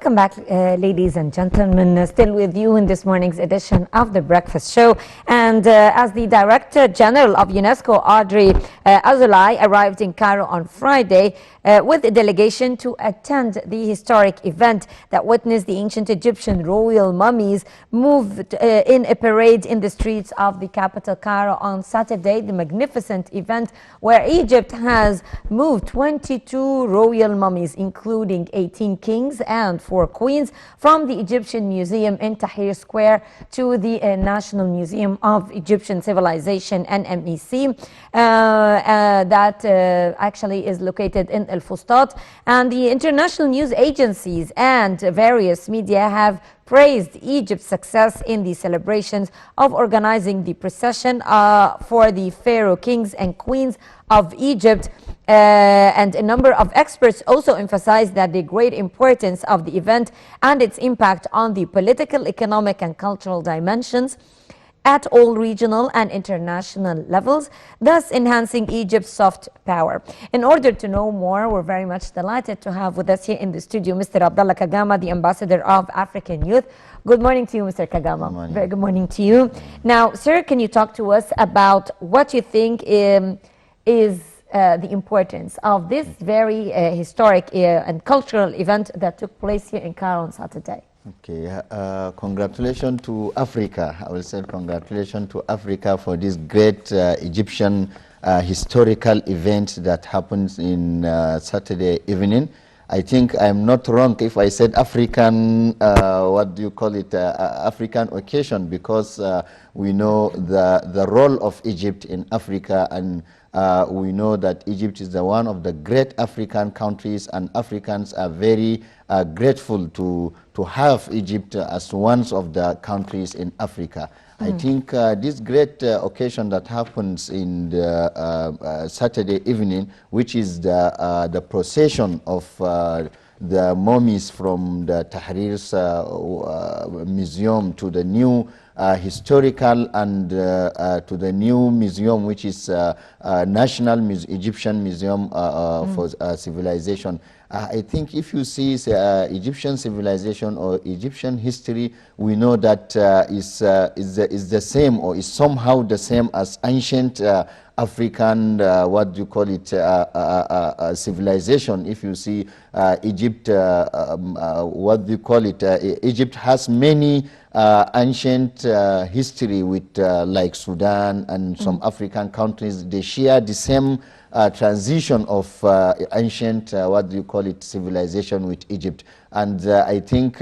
Welcome back, ladies and gentlemen. Still with you in this morning's edition of The Breakfast Show. And as the Director General of UNESCO, Audrey Azoulay, arrived in Cairo on Friday with a delegation to attend the historic event that witnessed the ancient Egyptian royal mummies moved in a parade in the streets of the capital, Cairo, on Saturday. The magnificent event where Egypt has moved 22 royal mummies, including 18 kings and 4 queens, from the Egyptian Museum in Tahrir Square to the National Museum of Egyptian Civilization, NMEC, that actually is located in El Fustat. And the international news agencies and various media have praised Egypt's success in the celebrations of organizing the procession for the pharaoh kings and queens of Egypt. And a number of experts also emphasized that the great importance of the event and its impact on the political, economic, and cultural dimensions at all regional and international levels, thus enhancing Egypt's soft power. In order to know more, we're very much delighted to have with us here in the studio Mr. Abdalla Kgami, the Ambassador of African Youth. Good morning to you, Mr. Kgami. Very good morning to you. Now, sir, can you talk to us about what you think is the importance of this very historic and cultural event that took place here in Cairo on Saturday? Okay, congratulations to Africa. I will say congratulations to Africa for this great Egyptian historical event that happens in Saturday evening. I think I'm not wrong if I said African, what do you call it, African occasion, because we know the role of Egypt in Africa, and we know that Egypt is one of the great African countries, and Africans are very grateful to have Egypt as one of the countries in Africa. I think this great occasion that happens in the Saturday evening, which is the procession of the mummies from the Tahrir's museum to the new historical and to the new museum, which is National Egyptian Museum for Civilization. I think if you see Egyptian civilization or Egyptian history, we know that is the same, or is somehow the same as ancient African, what do you call it, civilization. If you see Egypt, what do you call it, Egypt has many ancient history with like Sudan and some African countries. They share the same transition of ancient, what do you call it, civilization with Egypt. And I think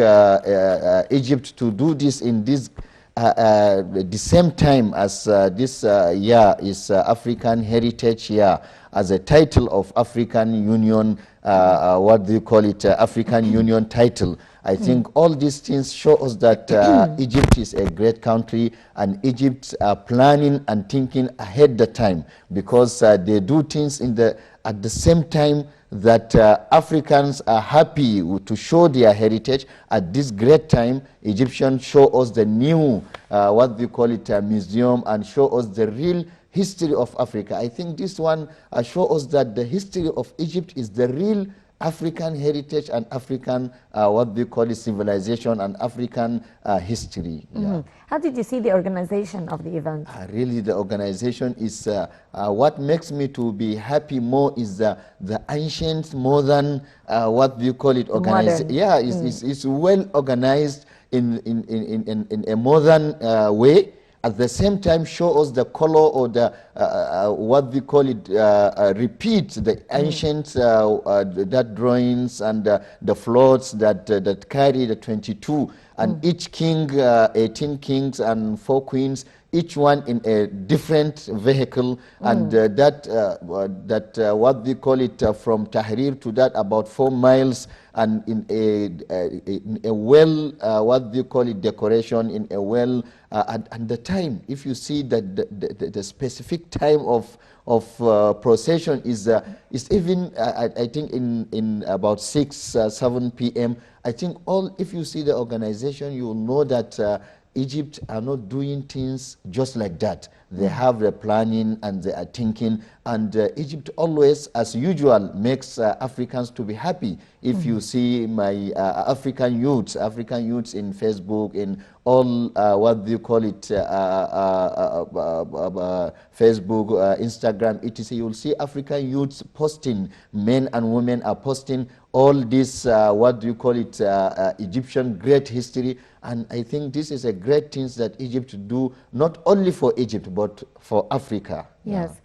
Egypt to do this in this the same time as this year is African Heritage Year, as a title of African Union, what do you call it, African Union title. I think all these things show us that Egypt is a great country, and Egypt are planning and thinking ahead the time, because they do things at the same time that Africans are happy to show their heritage. At this great time, Egyptians show us the new, what do you call it, museum, and show us the real history of Africa. I think this one shows us that the history of Egypt is the real African heritage and African, what we call it, civilization and African history. Yeah. How did you see the organization of the event? Really, the organization is, what makes me to be happy more is the ancient, modern, what do you call it, organization. Yeah, it's well organized in a modern way. At the same time, show us the color, or the what we call it, repeat the ancient that drawings and the floats that carry the 22, and each king, 18 kings and 4 queens, each one in a different vehicle, and what we call it, from Tahrir to that about 4 miles, and in a well, what do you call it, decoration, in a well, and the time, if you see that the specific time of procession is even, I think in about 6, 7 p.m. I think if you see the organization, you will know that Egypt are not doing things just like that. They have the planning and they are thinking, and Egypt always, as usual, makes Africans to be happy. If you see my African youths in Facebook, in all, what do you call it, Facebook, Instagram, etc., you will see African youths posting, men and women are posting all this, what do you call it, Egyptian great history. And I think this is a great thing that Egypt do, not only for Egypt, but for Africa. Yes.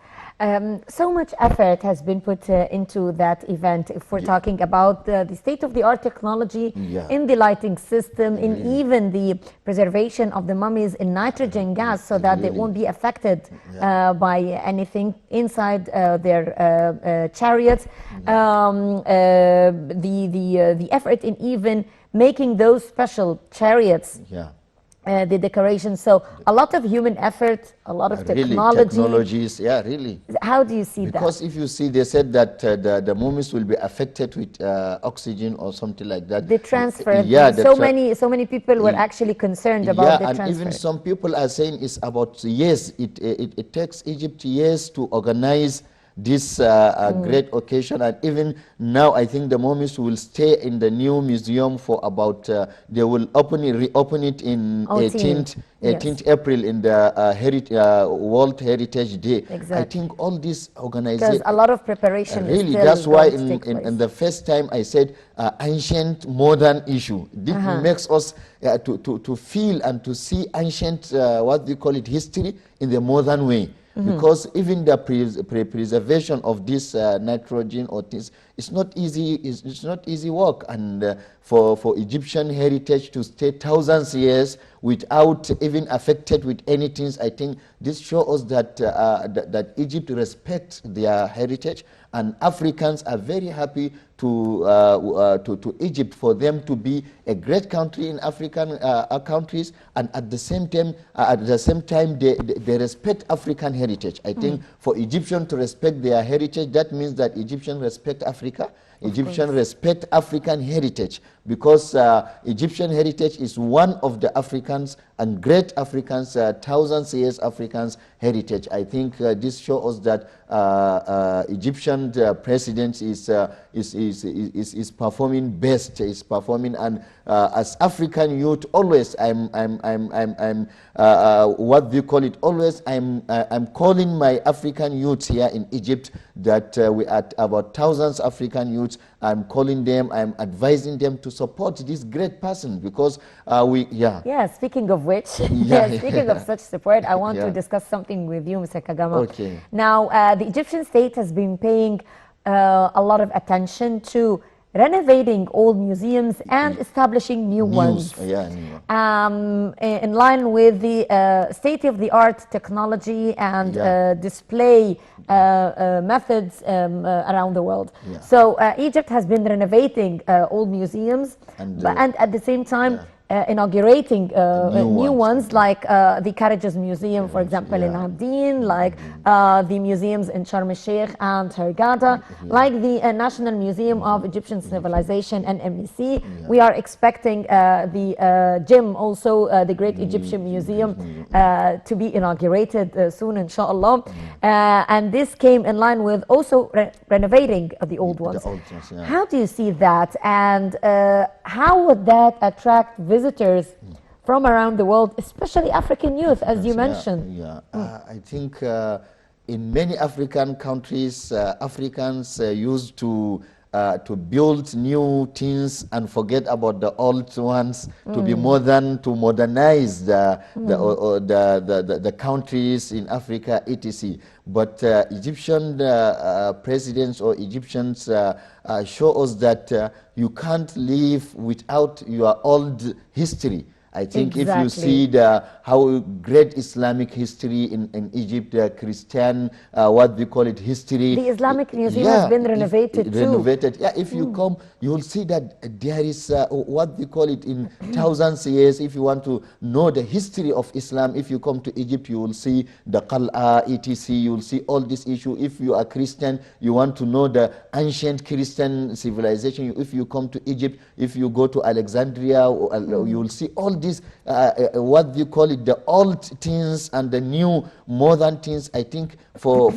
So much effort has been put into that event. If we're talking about the state-of-the-art technology in the lighting system, in even the preservation of the mummies in nitrogen gas, so that they won't be affected by anything inside their chariots. The effort in even making those special chariots. The decoration, so a lot of human effort, a lot of technologies, really. How do you see that? Because if you see, they said that the mummies will be affected with oxygen or something like that. The transfer, so many people were actually concerned about the transfer. And even some people are saying it's about years. It takes Egypt years to organize this great occasion, and even now I think the mummies will stay in the new museum for about, they will reopen it in 18th April in the World Heritage Day. Exactly. I think all this organization, because a lot of preparation really, is still that's why in the first time I said ancient modern issue. This makes us to feel and to see ancient, what do you call it, history in the modern way. Because even the preservation of this nitrogen or things, it's not easy. It's not easy work, and for Egyptian heritage to stay thousands of years without even affected with anything, I think this shows us that that Egypt respects their heritage, and Africans are very happy to Egypt for them to be a great country in African countries, and at the same time, they respect African heritage. I think for Egyptians to respect their heritage, that means that Egyptians respect Africa. Egyptians respect African heritage, because Egyptian heritage is one of the Africans and great Africans, thousands of years Africans heritage. I think this shows us that Egyptian president is performing best, is performing, and as African youth, always what do you call it? Always I'm calling my African youth here in Egypt that we are about thousands of African youths. I'm calling them, I'm advising them to support this great person, because speaking of which, speaking of such support, I want to discuss something with you, Mr. Kgami. Okay. Now, the Egyptian state has been paying a lot of attention to renovating old museums and establishing new ones. In line with the state-of-the-art technology and display methods around the world. So Egypt has been renovating old museums and at the same time inaugurating new ones, like the Carriages Museum, for example, in Abdin, like the museums in Sharm el-Sheikh and Hurghada, like the National Museum of Egyptian Civilization and MEC. We are expecting the gym, also the Great Egyptian Museum, to be inaugurated soon, inshallah. And this came in line with also renovating the old ones. How do you see that, and how would that attract visitors from around the world, especially African youth, as you mentioned? I think in many African countries, Africans used to build new things and forget about the old ones, to be modern, to modernize the countries in Africa, etc. But Egyptian presidents or Egyptians show us that you can't live without your old history. I think if you see how great Islamic history in Egypt, the Christian, what we call it, history. The Islamic Museum has been renovated too. If you come, you will see that there is, what we call it, in thousands of years. If you want to know the history of Islam, if you come to Egypt, you will see the Qal'a, etc. You will see all this issue. If you are Christian, you want to know the ancient Christian civilization. If you come to Egypt, if you go to Alexandria, you will see all these, what do you call it, the old things and the new modern things. I think for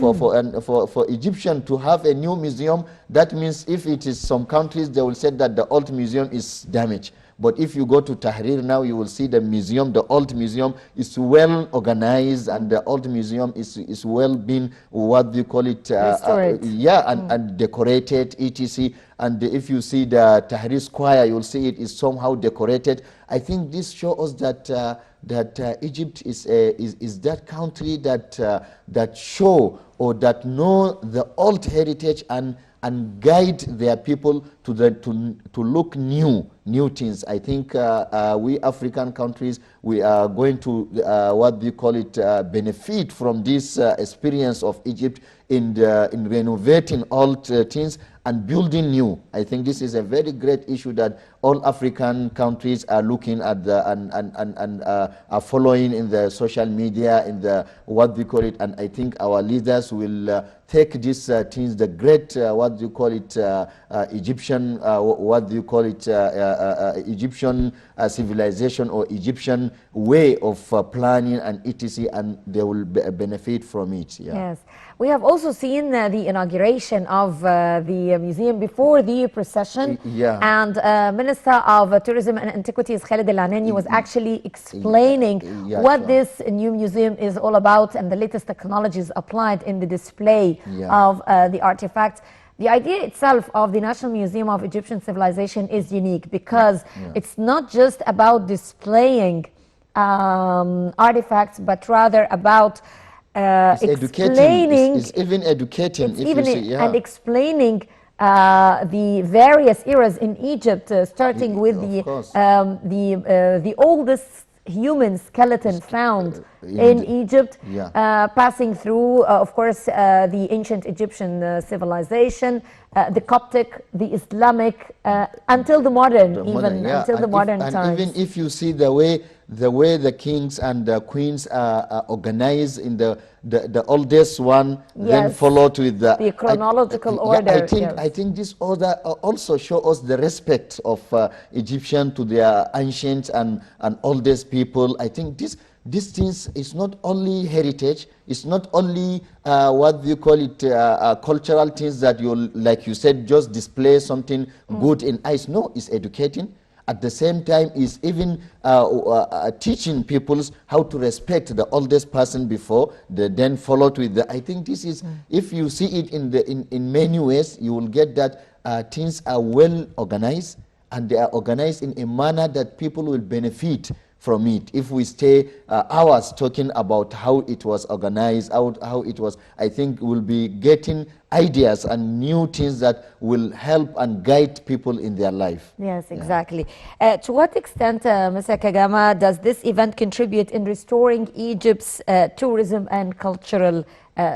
Egyptian to have a new museum, that means if it is some countries, they will say that the old museum is damaged. But if you go to Tahrir now, you will see the museum, the old museum is well organized, and the old museum is well being, what do you call it? And decorated, etc. And if you see the Tahrir Square, you'll see it is somehow decorated. I think this shows us that Egypt is that country that show or that know the old heritage and guide their people to look new things. I think we African countries, we are going to what do you call it, benefit from this experience of Egypt in renovating old things and building new. I think this is a very great issue that all African countries are looking at and are following in the social media, in the what do you call it, and I think our leaders will take these things, the great what do you call it, Egyptian what do you call it, Egyptian civilization or Egyptian way of planning and etc., and they will benefit from it. Yes. We have also seen the inauguration of the museum before the procession, and Minister of Tourism and Antiquities Khalid El-Anani was actually explaining what this new museum is all about and the latest technologies applied in the display of the artifacts. The idea itself of the National Museum of Egyptian Civilization is unique because it's not just about displaying artifacts, but rather about explaining, it's even educating, and explaining the various eras in Egypt, starting with the oldest human skeleton found in Egypt, passing through, of course, the ancient Egyptian civilization, the Coptic, the Islamic, until the modern, until the modern times. And even if you see the way the kings and the queens are organized in the oldest one, then followed with the chronological order. I think this order also shows us the respect of Egyptian to their ancient and oldest people. I think these things is not only heritage, it's not only what do you call it, cultural things that you, like you said, just display something good in eyes. No, it's educating. At the same time, is even teaching people how to respect the oldest person before they then followed with the. I think this is, if you see it in many ways, you will get that things are well organized, and they are organized in a manner that people will benefit from it. If we stay hours talking about how it was organized, how it was, I think we'll be getting ideas and new things that will help and guide people in their life. Yes, exactly. To what extent, Mr. Kgami, does this event contribute in restoring Egypt's tourism and cultural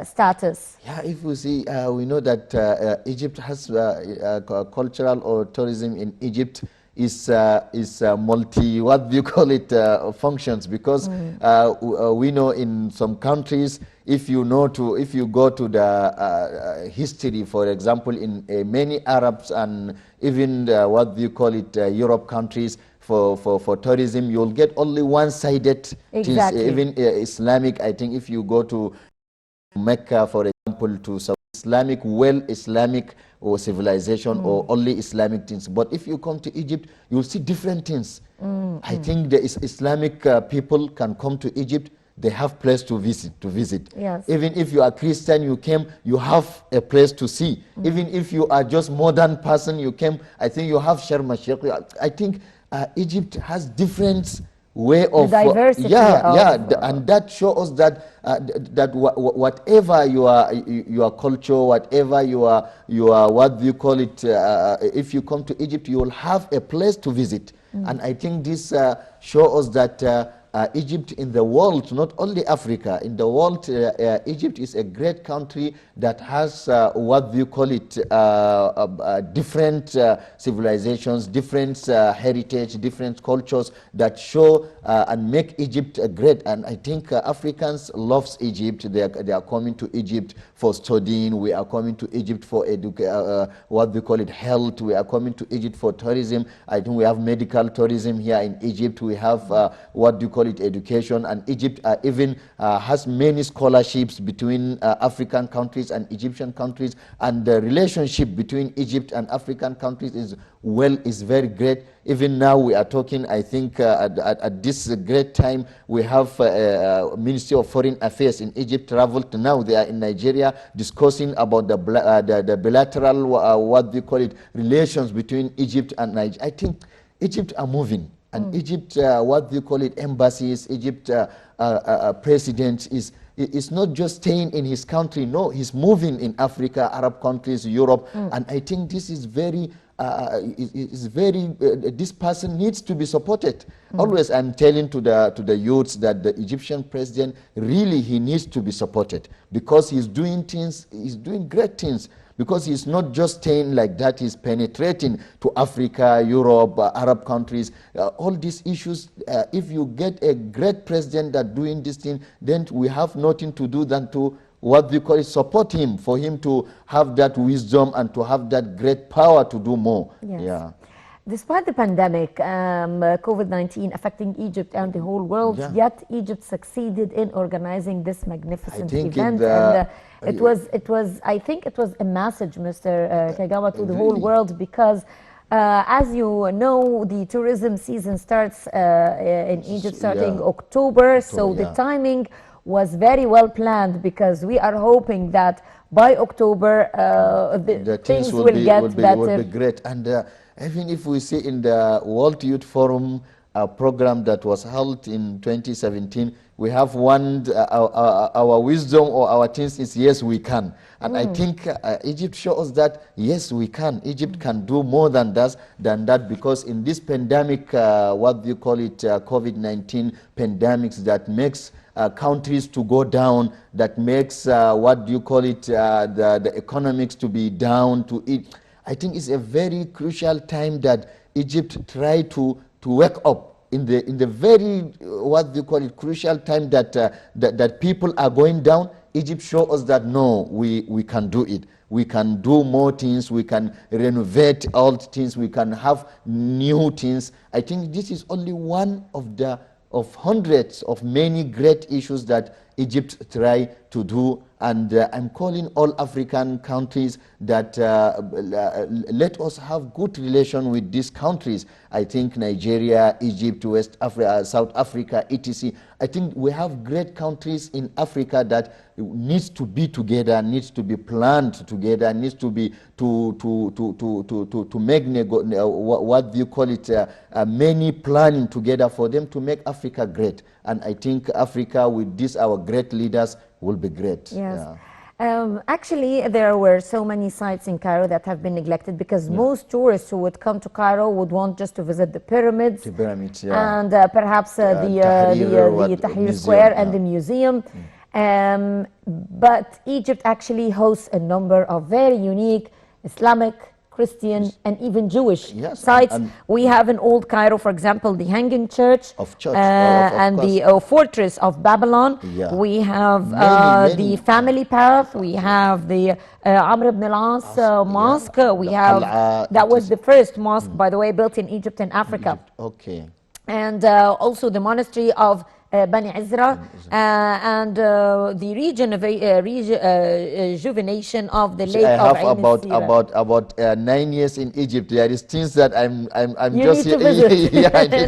status? Yeah, if we see, we know that Egypt has cultural or tourism in Egypt is multi, what do you call it, functions, because we know in some countries, if you go to the history, for example, in many Arabs and even what do you call it, Europe countries, for tourism, you'll get only one-sided things. Even Islamic, I think if you go to Mecca, for example, to some Islamic, Islamic or civilization or only Islamic things. But if you come to Egypt, you'll see different things. I think the Islamic people can come to Egypt, they have place to visit. Yes. Even if you are Christian, you came, you have a place to see. Even if you are just modern person, you came, I think you have Sharm el-Sheikh. I think Egypt has different way of diversity and that shows that whatever your culture, whatever your what do you call it, if you come to Egypt, you will have a place to visit. And I think this shows us that Egypt in the world, not only Africa, in the world, Egypt is a great country that has what you call it, different civilizations, different heritage, different cultures that show and make Egypt great. And I think Africans loves Egypt. They are coming to Egypt for studying. We are coming to Egypt for what we call it, health. We are coming to Egypt for tourism. I think we have medical tourism here in Egypt. We have what do you call it, education. And Egypt even has many scholarships between African countries and Egyptian countries. And the relationship between Egypt and African countries is very great. Even now we are talking, I think at this great time, we have Ministry of Foreign Affairs in Egypt traveled. Now they are in Nigeria discussing about the bilateral, what we call it, relations between Egypt and Nigeria. I think Egypt are moving. And Egypt, what we call it, embassies, Egypt president is not just staying in his country. No, he's moving in Africa, Arab countries, Europe. And I think this is very, this person needs to be supported. Always I'm telling to the youths that the Egyptian president, really he needs to be supported because he's doing things, he's doing great things. Because he's not just staying like that, he's penetrating to Africa, Europe, Arab countries. All these issues, if you get a great president that doing this thing, then we have nothing to do than to, what we call it, support him, for him to have that wisdom and to have that great power to do more. Yes. Yeah. Despite the pandemic, COVID-19 affecting Egypt and the whole world, yet Egypt succeeded in organizing this magnificent event. I think it was a message, Mr. Kgami, to the whole world, because as you know, the tourism season starts in Egypt starting October, so the timing was very well planned, because we are hoping that by October the things will get better. Will be great. And even if we see in the World Youth Forum program that was held in 2017, we have one, our wisdom or our things is yes, we can. And I think Egypt shows that yes, we can. Egypt can do more than that, because in this pandemic, what you call it, COVID-19 pandemics that makes countries to go down, that makes what do you call it, the economics to be down to it. I think it's a very crucial time that Egypt try to wake up in the very, what do you call it, crucial time that that people are going down. Egypt shows us that no, we can do it. We can do more things. We can renovate old things. We can have new things. I think this is only one of hundreds of many great issues that Egypt try to do. And I'm calling all African countries that let us have good relation with these countries. I think Nigeria, Egypt, West Africa, South Africa, etc. I think we have great countries in Africa that needs to be together, needs to be planned together, needs to be to make what you call it, many planning together for them to make Africa great. And I think Africa, with this, our great leaders, will be great. Yes. Actually, there were so many sites in Cairo that have been neglected, because most tourists who would come to Cairo would want just to visit the pyramids. The pyramids, and perhaps the Tahrir Square and the museum. But Egypt actually hosts a number of very unique Islamic, Christian, and even Jewish sites. We have in Old Cairo, for example, the Hanging Church, and the Fortress of Babylon. We have the Family Path. We have the Amr ibn al-As Mosque. We have, that was the first mosque, by the way, built in Egypt and Africa. And also the monastery of Bani Izra, and the rejuvenation of the lake of I have about 9 years in Egypt. There is things that I'm you just need to visit.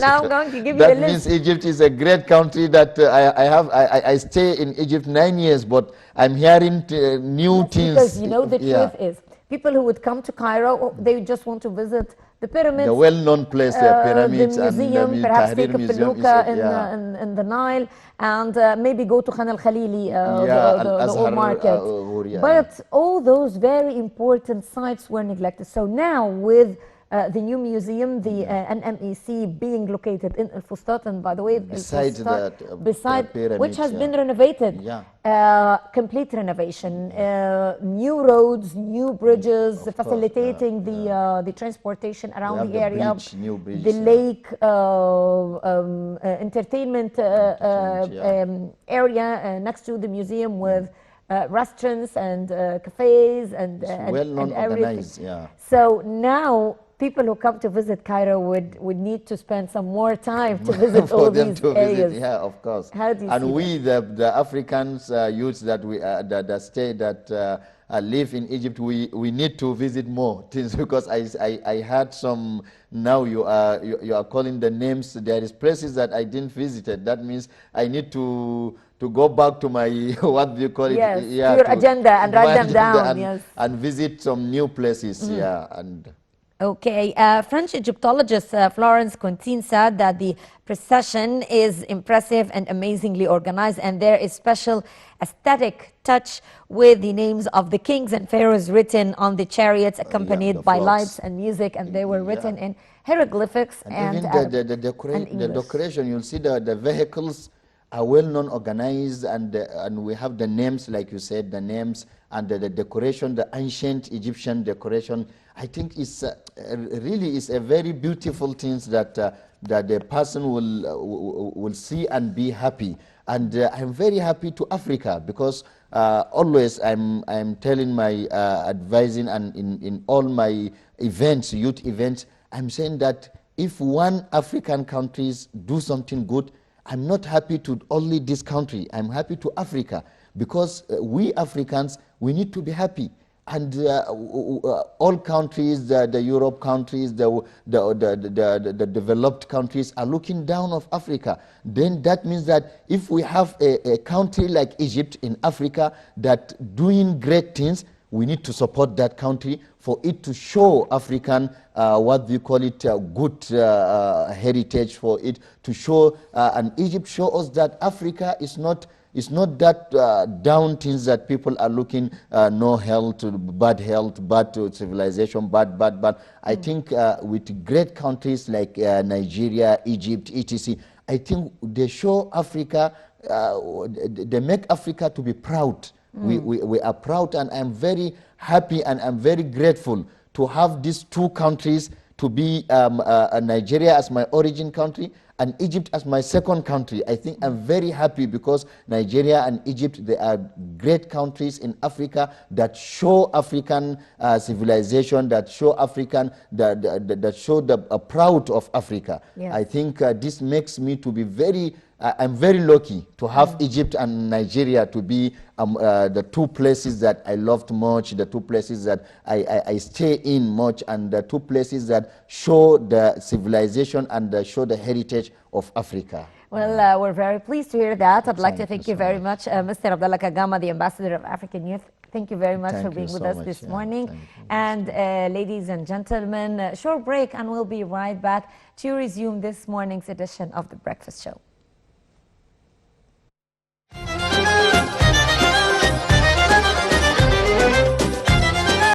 Now I'm going to give that you a list. means Egypt is a great country that I stay in Egypt 9 years, but I'm hearing new things. Because you know the truth is, people who would come to Cairo, they just want to visit the pyramids, the well-known place, the pyramids, the museum, and perhaps take a Museum felucca in the Nile, and maybe go to Khan al-Khalili, the old market. But all those very important sites were neglected. So now, with the new museum, the NMEC, being located in El Fustat, and by the way, Besides El Fustat, that, beside pyramid, which has yeah. been renovated, Yeah. complete renovation, new roads, new bridges, Of course, facilitating the transportation around have the the area, bridge, new bridge, the yeah. lake, entertainment area next to the museum with restaurants and cafes and well-known, everything. organized, yeah. So now people who come to visit Cairo would need to spend some more time to visit For all them these to areas. visit, yeah, of course. How do you And see we, the Africans, youths that we that stay that live in Egypt, we need to visit more things because I heard some. Now you are calling the names. There is places that I didn't visit. That means I need to go back to my what do you call it? Yes, Yeah, to your agenda and to write my them agenda down. Yes. and visit some new places. Yeah, and. Okay, French Egyptologist Florence Contine said that the procession is impressive and amazingly organized, and there is special aesthetic touch with the names of the kings and pharaohs written on the chariots, accompanied the by flocks. lights and music, and they were written in hieroglyphics and even Arabic the and decoration, you'll see the vehicles are well known, organized, and we have the names, like you said, the names and the decoration, the ancient Egyptian decoration. I think it's really is a very beautiful thing that that the person will see and be happy. And I'm very happy to Africa because always I'm telling my advising and in all my events, youth events, I'm saying that if one African countries do something good, I'm not happy to only this country. I'm happy to Africa because we Africans, we need to be happy. And all countries, the Europe countries, the developed countries are looking down of Africa. Then that means that if we have a country like Egypt in Africa that doing great things, we need to support that country for it to show African, what we call it, good heritage, for it to show, and Egypt show us that Africa is not that down things that people are looking, no health, bad civilization, bad. I think with great countries like Nigeria, Egypt, etc., I think they show Africa, they make Africa to be proud. We are proud, and I'm very happy and I'm very grateful to have these two countries, to be Nigeria as my origin country and Egypt as my second country. I think I'm very happy because Nigeria and Egypt, they are great countries in Africa that show African civilization, that show African, that show the proud of Africa. Yes. I think this makes me to be very, I'm very lucky to have Egypt and Nigeria to be the two places that I loved much, the two places that I stay in much, and the two places that show the civilization and show the heritage of Africa. Well, we're very pleased to hear that. I'd like to Thank thank you you so very much. much, Mr. Abdalla Kgami, the Ambassador of African Youth. Thank you very much Thank for being you with so us much. this Yeah, morning. thank you. And ladies and gentlemen, short break, and we'll be right back to resume this morning's edition of The Breakfast Show.